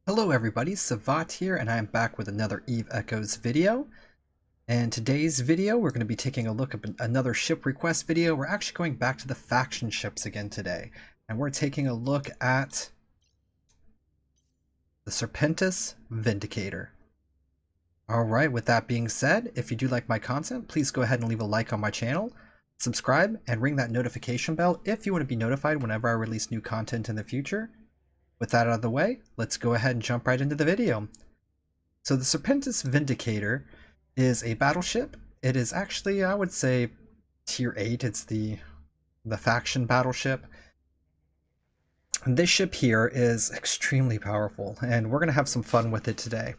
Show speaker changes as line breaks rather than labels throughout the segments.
Hello everybody, Savat here, and I am back with another Eve Echoes video. And today's video, we're going to be taking a look at another ship request video. We're actually going back to the faction ships again today. And we're taking a look at the Serpentis Vindicator. Alright, with that being said, if you do like my content, please go ahead and leave a like on my channel, subscribe, and ring that notification bell if you want to be notified whenever I release new content in the future. With that out of the way, let's go ahead and jump right into the video. So the Serpentis Vindicator is a battleship. It is actually, I would say, tier 8. It's the faction battleship. And this ship here is extremely powerful, and we're going to have some fun with it today.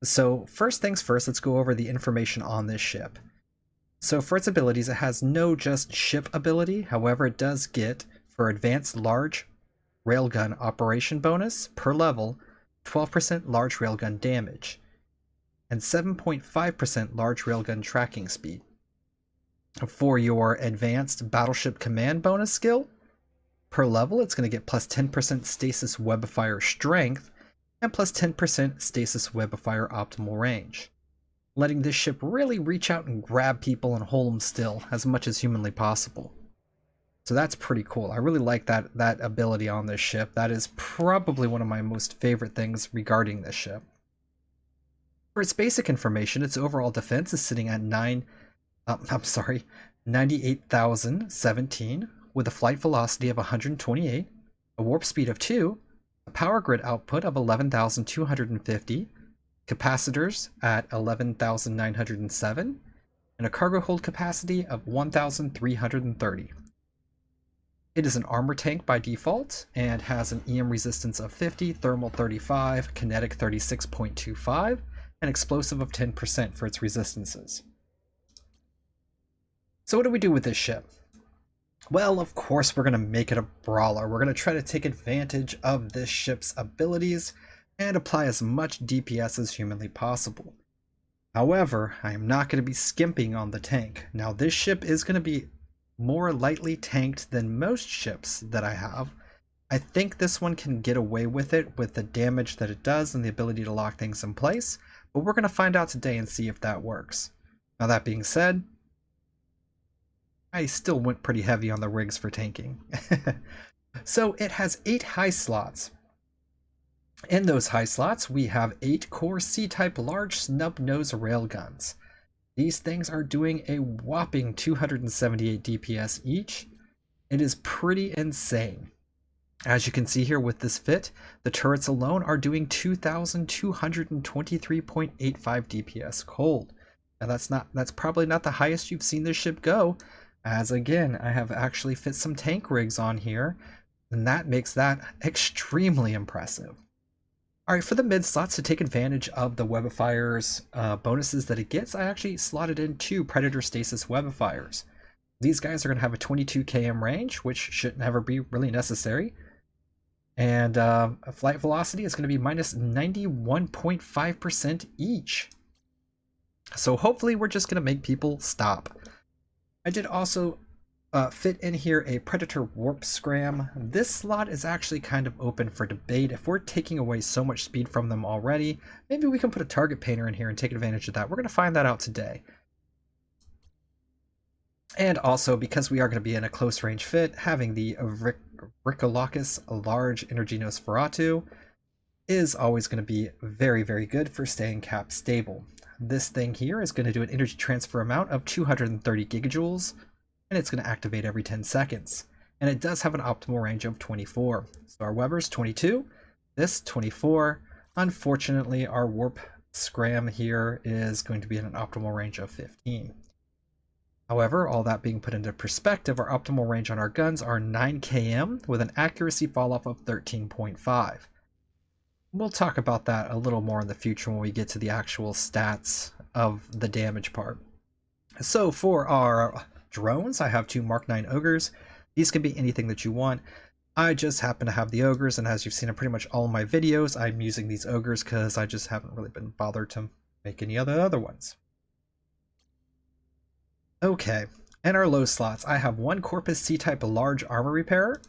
So first things first, let's go over the information on this ship. So for its abilities, it has no just ship ability. However, it does get, for advanced large railgun operation bonus per level, 12% large railgun damage, and 7.5% large railgun tracking speed. For your advanced battleship command bonus skill, per level it's going to get plus 10% stasis webifier strength and plus 10% stasis webifier optimal range, letting this ship really reach out and grab people and hold them still as much as humanly possible. So that's pretty cool. I really like that ability on this ship. That is probably one of my most favorite things regarding this ship. For its basic information, its overall defense is sitting at 98,017, with a flight velocity of 128, a warp speed of 2, a power grid output of 11,250, capacitors at 11,907, and a cargo hold capacity of 1,330. It is an armor tank by default and has an EM resistance of 50, thermal 35, kinetic 36.25, and explosive of 10% for its resistances. So what do we do with this ship? Well, of course we're going to make it a brawler. We're going to try to take advantage of this ship's abilities and apply as much DPS as humanly possible. However, I am not going to be skimping on the tank. Now this ship is going to be more lightly tanked than most ships that I have. I think this one can get away with it with the damage that it does and the ability to lock things in place, but we're going to find out today and see if that works. Now that being said, I still went pretty heavy on the rigs for tanking. So it has 8 high slots. In those high slots we have 8 core C-type large snub nose railguns. These things are doing a whopping 278 DPS each. It is pretty insane. As you can see here with this fit, the turrets alone are doing 2,223.85 DPS cold. Now that's probably not the highest you've seen this ship go, as again, I have actually fit some tank rigs on here, and that makes that extremely impressive. Alright, for the mid slots, to take advantage of the Webifier's bonuses that it gets, I actually slotted in 2 Predator Stasis Webifiers. These guys are going to have a 22 km range, which shouldn't ever be really necessary. And a flight velocity is going to be minus 91.5% each. So hopefully we're just going to make people stop. I did also fit in here a Predator Warp Scram. This slot is actually kind of open for debate. If we're taking away so much speed from them already, maybe we can put a target painter in here and take advantage of that. We're going to find that out today. And also, because we are going to be in a close range fit, having the Ricolacus Large Energy Nosferatu is always going to be very, very good for staying cap stable. This thing here is going to do an energy transfer amount of 230 gigajoules, and it's going to activate every 10 seconds. And it does have an optimal range of 24. So our Weber's 22, this 24. Unfortunately, our Warp Scram here is going to be in an optimal range of 15. However, all that being put into perspective, our optimal range on our guns are 9 km with an accuracy falloff of 13.5. We'll talk about that a little more in the future when we get to the actual stats of the damage part. So for our drones, I have 2 Mark 9 Ogres. These can be anything that you want. I just happen to have the Ogres, and as you've seen in pretty much all of my videos, I'm using these Ogres because I just haven't really been bothered to make any other ones. Okay, in our low slots, I have 1 Corpus C-type large armor repairer,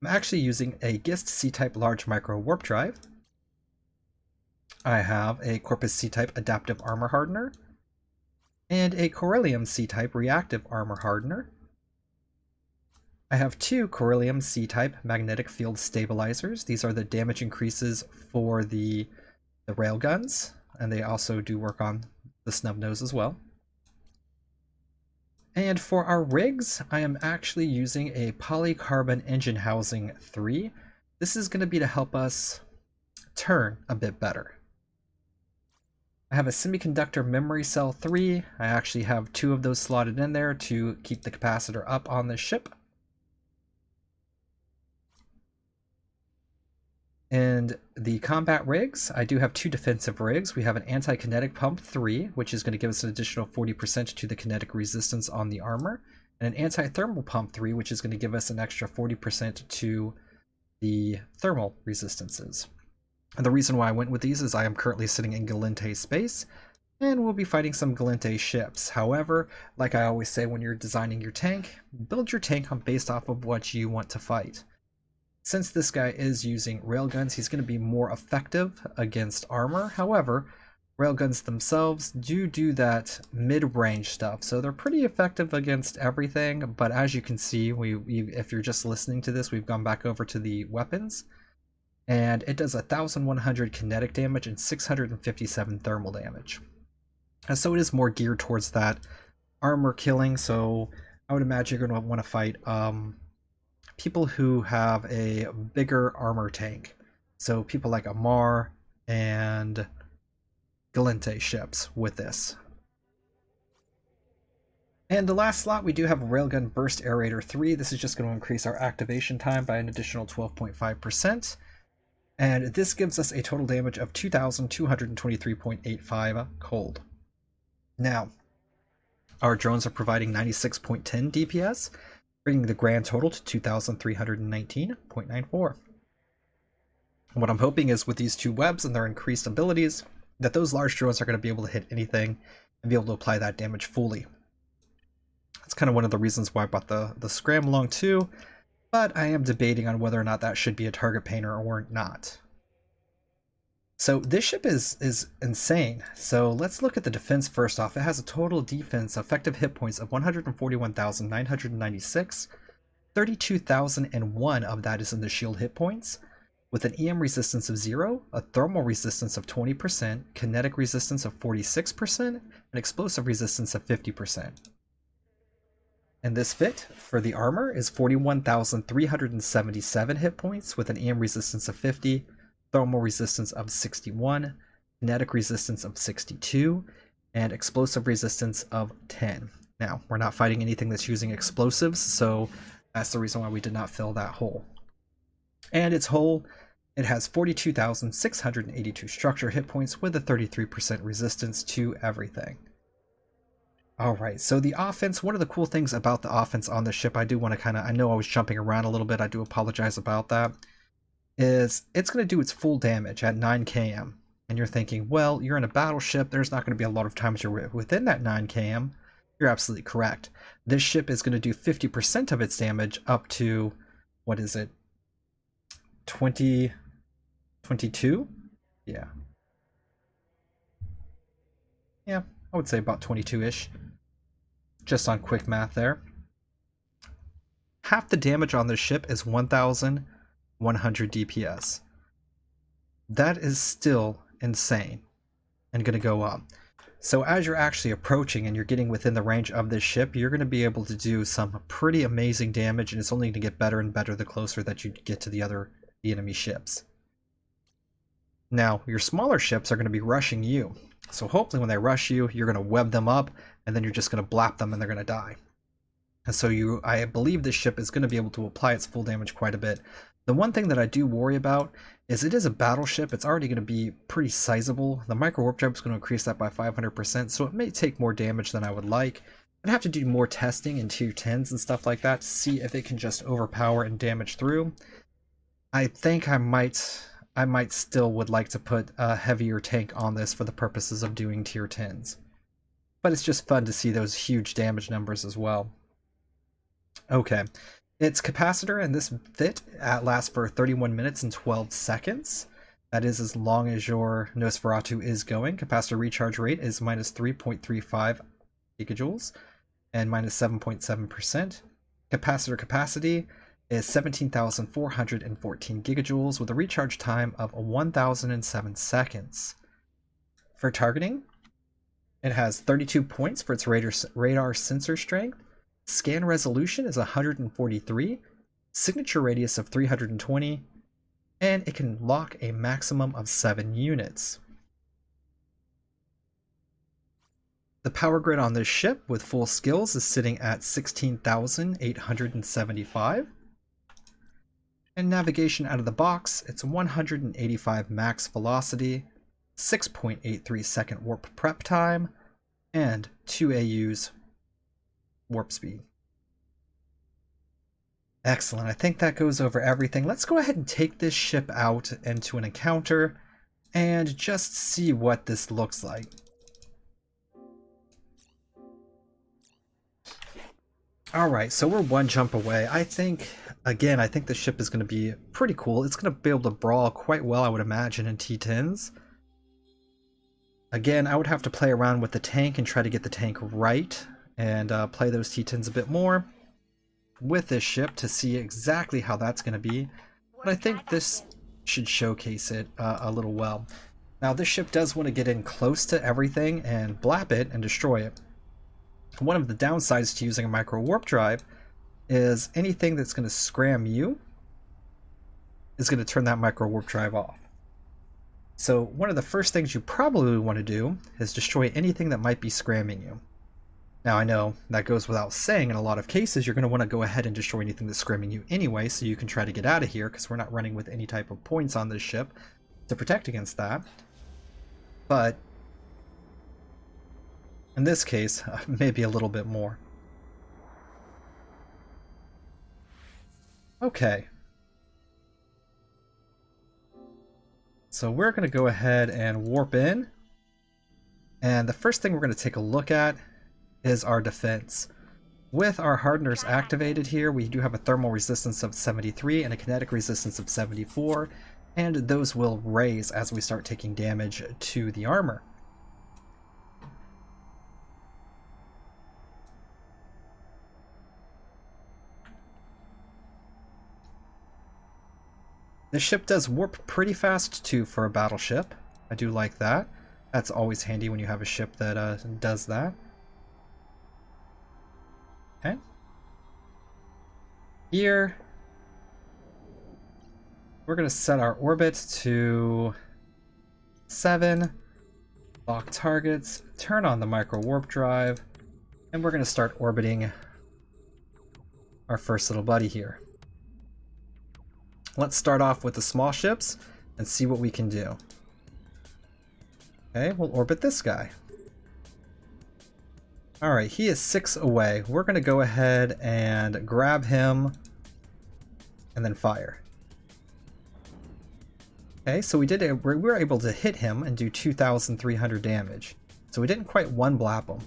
I'm actually using a GIST C-Type Large Micro Warp Drive. I have a Corpus C-Type Adaptive Armor Hardener, and a Corellium C-Type Reactive Armor Hardener. I have two Corellium C-Type Magnetic Field Stabilizers. These are the damage increases for the railguns, and they also do work on the snub nose as well. And for our rigs, I am actually using a Polycarbon Engine Housing 3. This is going to be to help us turn a bit better. I have a Semiconductor Memory Cell 3. I actually have two of those slotted in there to keep the capacitor up on this ship. And the combat rigs, I do have two defensive rigs. We have an anti-kinetic pump 3, which is going to give us an additional 40% to the kinetic resistance on the armor, and an anti-thermal pump 3, which is going to give us an extra 40% to the thermal resistances. And the reason why I went with these is I am currently sitting in Galente space, and we'll be fighting some Galente ships. However, like I always say when you're designing your tank, build your tank based off of what you want to fight. Since this guy is using railguns, he's going to be more effective against armor. However, railguns themselves do that mid-range stuff, so they're pretty effective against everything. But as you can see, if you're just listening to this, we've gone back over to the weapons, and it does 1,100 kinetic damage and 657 thermal damage. And so it is more geared towards that armor killing. So I would imagine you're going to want to fight people who have a bigger armor tank. So people like Amar and Galente ships with this. And the last slot, we do have a Railgun Burst Aerator 3. This is just going to increase our activation time by an additional 12.5%. And this gives us a total damage of 2,223.85 cold. Now, our drones are providing 96.10 DPS, bringing the grand total to 2,319.94. What I'm hoping is with these two webs and their increased abilities, that those large drones are going to be able to hit anything and be able to apply that damage fully. That's kind of one of the reasons why I bought the Scram along too, but I am debating on whether or not that should be a target painter or not. So this ship is insane. So let's look at the defense first off. It has a total defense effective hit points of 141,996. 32,001 of that is in the shield hit points, with an EM resistance of 0, a thermal resistance of 20%, kinetic resistance of 46%, and explosive resistance of 50%. And this fit for the armor is 41,377 hit points with an EM resistance of 50, thermal resistance of 61, kinetic resistance of 62, and explosive resistance of 10. Now, we're not fighting anything that's using explosives, so that's the reason why we did not fill that hole. And its hull, it has 42,682 structure hit points with a 33% resistance to everything. Alright, so the offense, one of the cool things about the offense on the ship, I do want to I know I was jumping around a little bit, I do apologize about that, is it's going to do its full damage at 9 km. And you're thinking, well, you're in a battleship, there's not going to be a lot of times you're within that 9 km. You're absolutely correct. This ship is going to do 50% of its damage up to, what is it, 22? Yeah. Yeah, I would say about 22-ish. Just on quick math there. Half the damage on this ship is 1,100 DPS. That is still insane and going to go up. So as you're actually approaching and you're getting within the range of this ship, you're going to be able to do some pretty amazing damage, and it's only going to get better and better the closer that you get to the enemy ships. Now, your smaller ships are going to be rushing you. So hopefully when they rush you, you're going to web them up, and then you're just going to blap them and they're going to die. And so I believe this ship is going to be able to apply its full damage quite a bit. The one thing that I do worry about is it is a battleship. It's already going to be pretty sizable. The micro warp drive is going to increase that by 500%, so it may take more damage than I would like. I'd have to do more testing in tier 10s and stuff like that to see if it can just overpower and damage through. I think I might still would like to put a heavier tank on this for the purposes of doing tier 10s. But it's just fun to see those huge damage numbers as well. Okay, Its capacitor and this fit lasts for 31 minutes and 12 seconds. That is as long as your Nosferatu is going. Capacitor recharge rate is minus 3.35 gigajoules and minus 7.7%. Capacitor capacity is 17,414 gigajoules with a recharge time of 1,007 seconds. For targeting, it has 32 points for its radar sensor strength. Scan resolution is 143, signature radius of 320, and it can lock a maximum of 7 units. The power grid on this ship with full skills is sitting at 16,875. And navigation out of the box, it's 185 max velocity, 6.83 second warp prep time, and 2 AU's warp speed. Excellent. I think that goes over everything. Let's go ahead and take this ship out into an encounter and just see what this looks like. Alright, so we're one jump away. I think the ship is going to be pretty cool. It's going to be able to brawl quite well, I would imagine, in T10s. Again, I would have to play around with the tank and try to get the tank right and play those T10s a bit more with this ship to see exactly how that's going to be. But I think this should showcase it a little well. Now, this ship does want to get in close to everything and blap it and destroy it. One of the downsides to using a micro warp drive is anything that's going to scram you is going to turn that micro warp drive off. So one of the first things you probably want to do is destroy anything that might be scramming you. Now, I know that goes without saying. In a lot of cases, you're going to want to go ahead and destroy anything that's scramming you anyway, so you can try to get out of here, because we're not running with any type of points on this ship to protect against that. But in this case, maybe a little bit more. Okay. So we're going to go ahead and warp in. And the first thing we're going to take a look at is our defense. With our hardeners activated here, we do have a thermal resistance of 73 and a kinetic resistance of 74. And those will raise as we start taking damage to the armor. This ship does warp pretty fast too for a battleship. I do like that. That's always handy when you have a ship that does that. Okay. Here, we're going to set our orbit to 7, lock targets, turn on the micro warp drive, and we're going to start orbiting our first little buddy here. Let's start off with the small ships and see what we can do. Okay, we'll orbit this guy. Alright, he is 6 away. We're going to go ahead and grab him and then fire. Okay, so we were able to hit him and do 2,300 damage. So we didn't quite one blap him.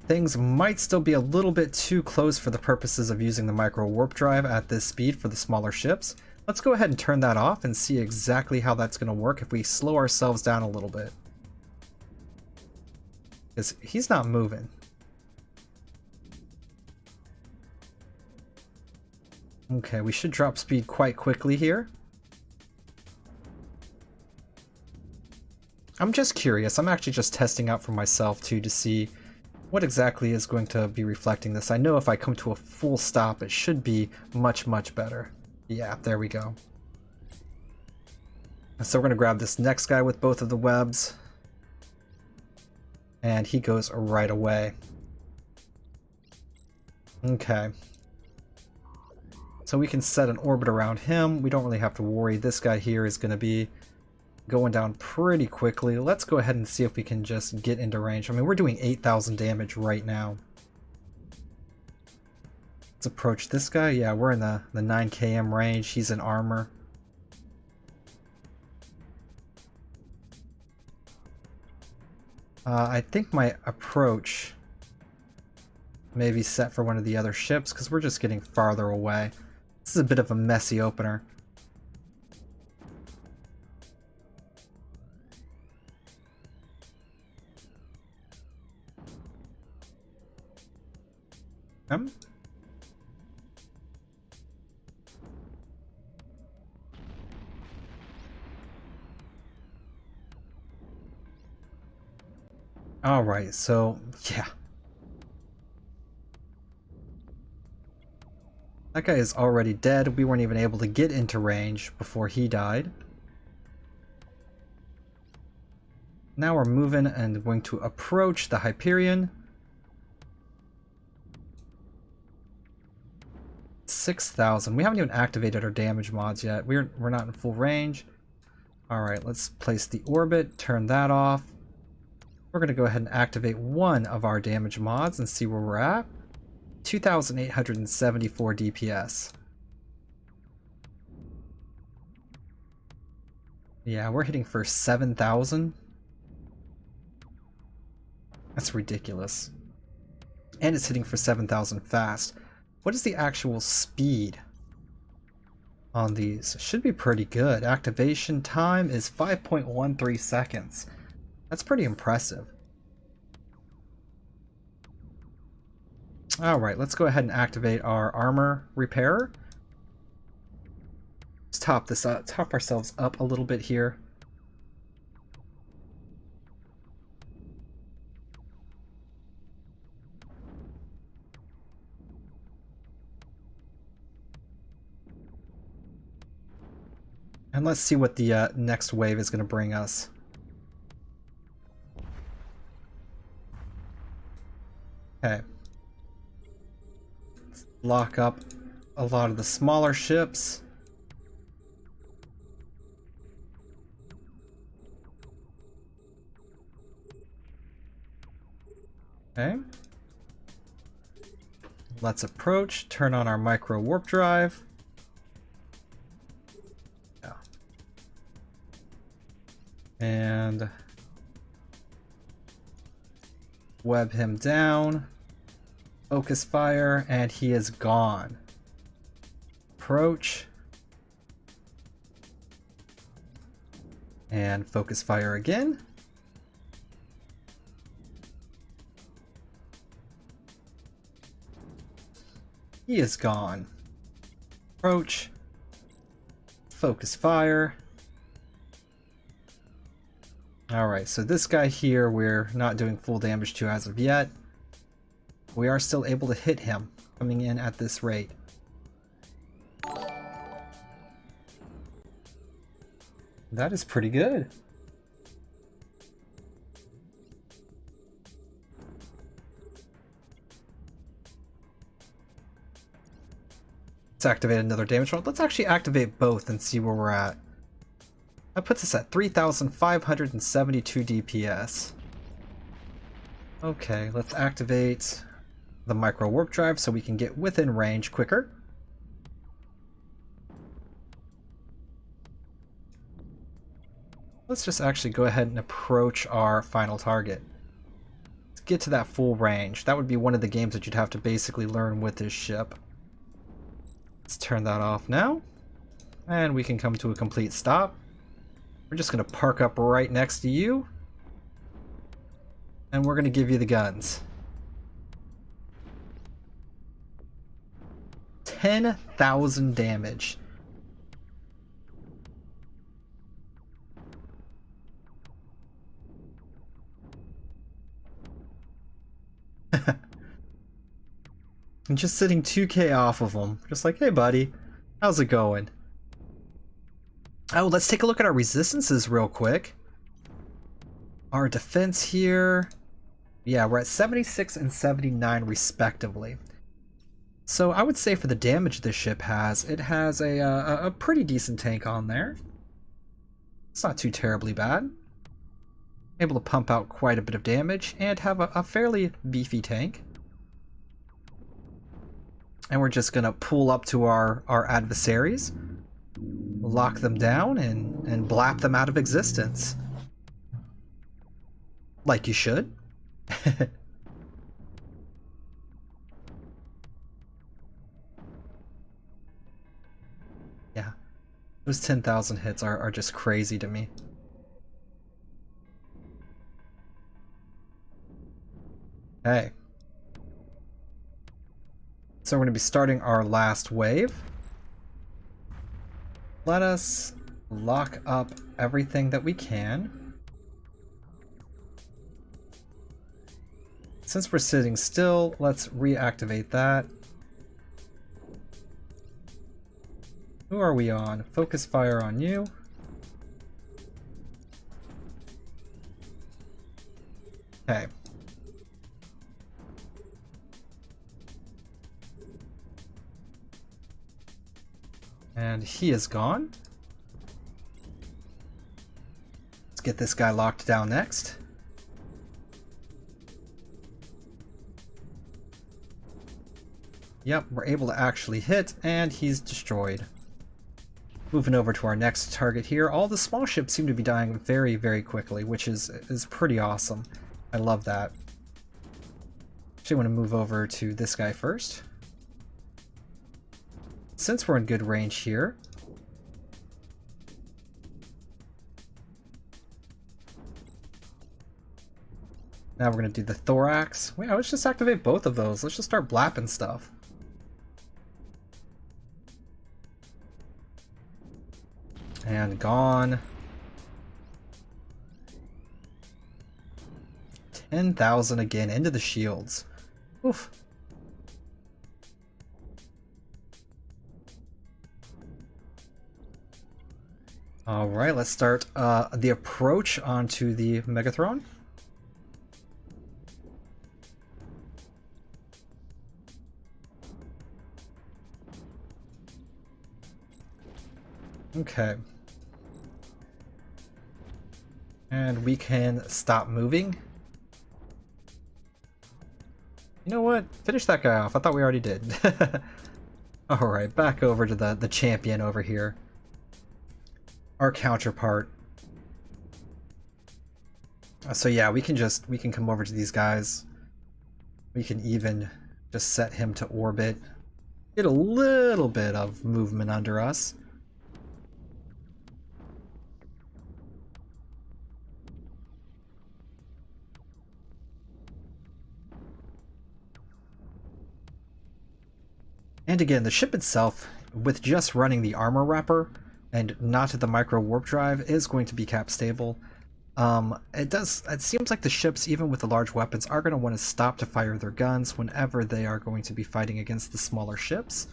Things might still be a little bit too close for the purposes of using the micro warp drive at this speed for the smaller ships. Let's go ahead and turn that off and see exactly how that's going to work if we slow ourselves down a little bit. Because he's not moving. Okay, we should drop speed quite quickly here. I'm just curious. I'm actually just testing out for myself too to see what exactly is going to be reflecting this. I know if I come to a full stop, it should be much, much better. Yeah, there we go. So we're going to grab this next guy with both of the webs. And he goes right away. Okay. So we can set an orbit around him. We don't really have to worry. This guy here is going to be going down pretty quickly. Let's go ahead and see if we can just get into range. I mean, we're doing 8,000 damage right now. Let's approach this guy. Yeah, we're in the 9 km range. He's in armor. I think my approach may be set for one of the other ships because we're just getting farther away. This is a bit of a messy opener. Alright, so, yeah. That guy is already dead. We weren't even able to get into range before he died. Now we're moving and going to approach the Hyperion. 6,000. We haven't even activated our damage mods yet. We're not in full range. Alright, let's place the orbit, turn that off. We're going to go ahead and activate one of our damage mods and see where we're at. 2,874 DPS. Yeah, we're hitting for 7,000. That's ridiculous. And it's hitting for 7,000 fast. What is the actual speed on these? Should be pretty good. Activation time is 5.13 seconds. That's pretty impressive. Alright, let's go ahead and activate our armor repairer. Let's top this up, top ourselves up a little bit here. And let's see what the next wave is going to bring us. Okay. Let's lock up a lot of the smaller ships. Okay. Let's approach, turn on our micro warp drive. Yeah. And web him down. Focus fire, and he is gone. Approach. And focus fire again. He is gone. Approach. Focus fire. Alright, so this guy here we're not doing full damage to as of yet. We are still able to hit him, coming in at this rate. That is pretty good. Let's activate another damage roll. Let's actually activate both and see where we're at. That puts us at 3,572 DPS. Okay, let's activate the micro warp drive so we can get within range quicker. Let's just actually go ahead and approach our final target. Let's get to that full range. That would be one of the games that you'd have to basically learn with this ship. Let's turn that off now. And we can come to a complete stop. We're just going to park up right next to you. And we're going to give you the guns. 10,000 damage. I'm just sitting 2k off of them. Just like, hey buddy, how's it going? Oh, let's take a look at our resistances real quick. Our defense here. Yeah, we're at 76 and 79 respectively. So I would say for the damage this ship has, it has a pretty decent tank on there. It's not too terribly bad. Able to pump out quite a bit of damage and have a fairly beefy tank. And we're just gonna pull up to our adversaries, lock them down, and blap them out of existence. Like you should. Yeah. Those 10,000 hits are just crazy to me. Okay. So we're going to be starting our last wave. Let us lock up everything that we can. Since we're sitting still, let's reactivate that. Who are we on? Focus fire on you. Okay. And he is gone. Let's get this guy locked down next. Yep, we're able to actually hit, and he's destroyed. Moving over to our next target here. All the small ships seem to be dying very, very quickly, which is pretty awesome. I love that. Actually, I want to move over to this guy first. Since we're in good range here, now we're going to do the thorax. Wait, let's just activate both of those. Let's just start blapping stuff. And gone. 10,000 again into the shields. Oof. Alright, let's start the approach onto the Megatron. Okay. And we can stop moving. You know what? Finish that guy off. I thought we already did. Alright, back over to the champion over here. Our counterpart. So yeah, we can come over to these guys. We can even just set him to orbit. Get a little bit of movement under us. And again, the ship itself, with just running the armor wrapper and not the micro warp drive, is going to be cap stable. It seems like the ships, even with the large weapons, are going to want to stop to fire their guns whenever they are going to be fighting against the smaller ships.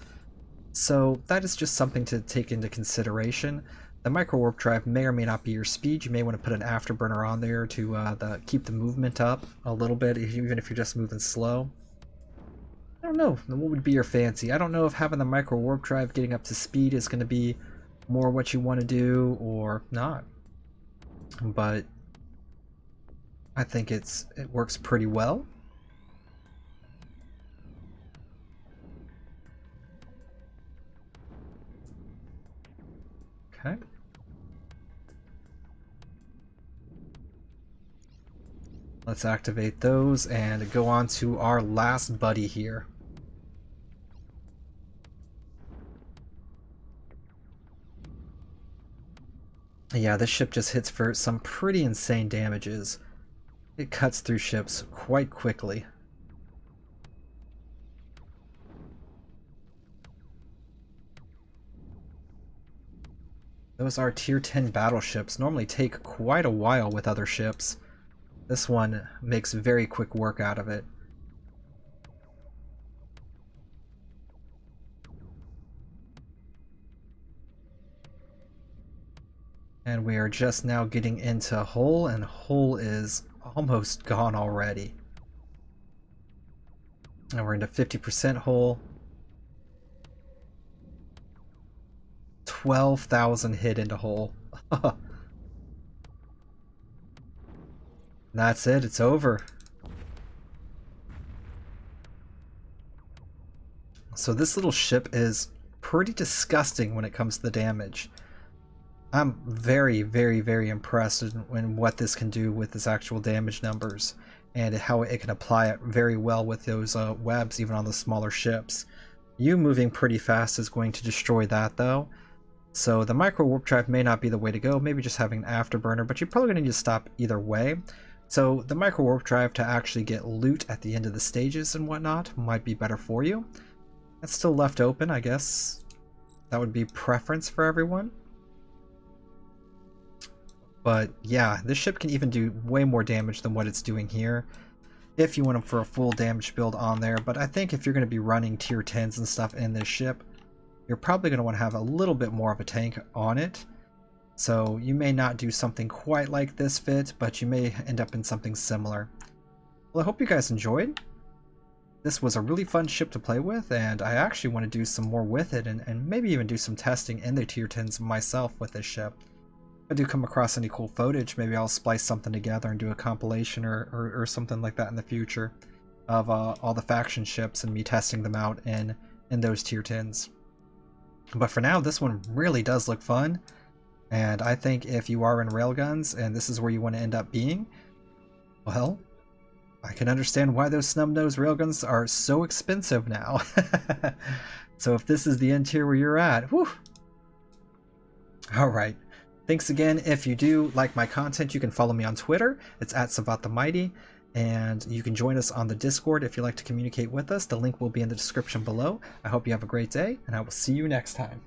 So that is just something to take into consideration. The micro warp drive may or may not be your speed. You may want to put an afterburner on there to keep the movement up a little bit, even if you're just moving slow. I don't know, what would be your fancy? I don't know if having the micro warp drive getting up to speed is going to be more what you want to do or not. But I think it works pretty well. Okay. Let's activate those and go on to our last buddy here. Yeah, this ship just hits for some pretty insane damages. It cuts through ships quite quickly. Those are tier 10 battleships. Normally take quite a while with other ships. This one makes very quick work out of it. And we are just now getting into Hull, and Hull is almost gone already. And we're into 50% Hull. 12,000 hit into Hull. That's it, it's over. So this little ship is pretty disgusting when it comes to the damage. I'm very, very, very impressed in what this can do with its actual damage numbers and how it can apply it very well with those webs even on the smaller ships. You moving pretty fast is going to destroy that though. So the micro warp drive may not be the way to go, maybe just having an afterburner, but you're probably going to need to stop either way. So the micro warp drive to actually get loot at the end of the stages and whatnot might be better for you. That's still left open, I guess. That would be preference for everyone. But yeah, this ship can even do way more damage than what it's doing here if you want for a full damage build on there. But I think if you're going to be running tier 10s and stuff in this ship, you're probably going to want to have a little bit more of a tank on it. So you may not do something quite like this fit, but you may end up in something similar. Well, I hope you guys enjoyed. This was a really fun ship to play with, and I actually want to do some more with it and maybe even do some testing in the tier 10s myself with this ship. If I do come across any cool footage, maybe I'll splice something together and do a compilation or something like that in the future of all the faction ships and me testing them out in those tier 10s. But for now, this one really does look fun, and I think if you are in railguns and this is where you want to end up being, well, I can understand why those snub-nosed railguns are so expensive now. So if this is the end tier where you're at, whew. Alright. Thanks again. If you do like my content, you can follow me on Twitter. It's @SavatTheMighty. And you can join us on the Discord if you'd like to communicate with us. The link will be in the description below. I hope you have a great day, and I will see you next time.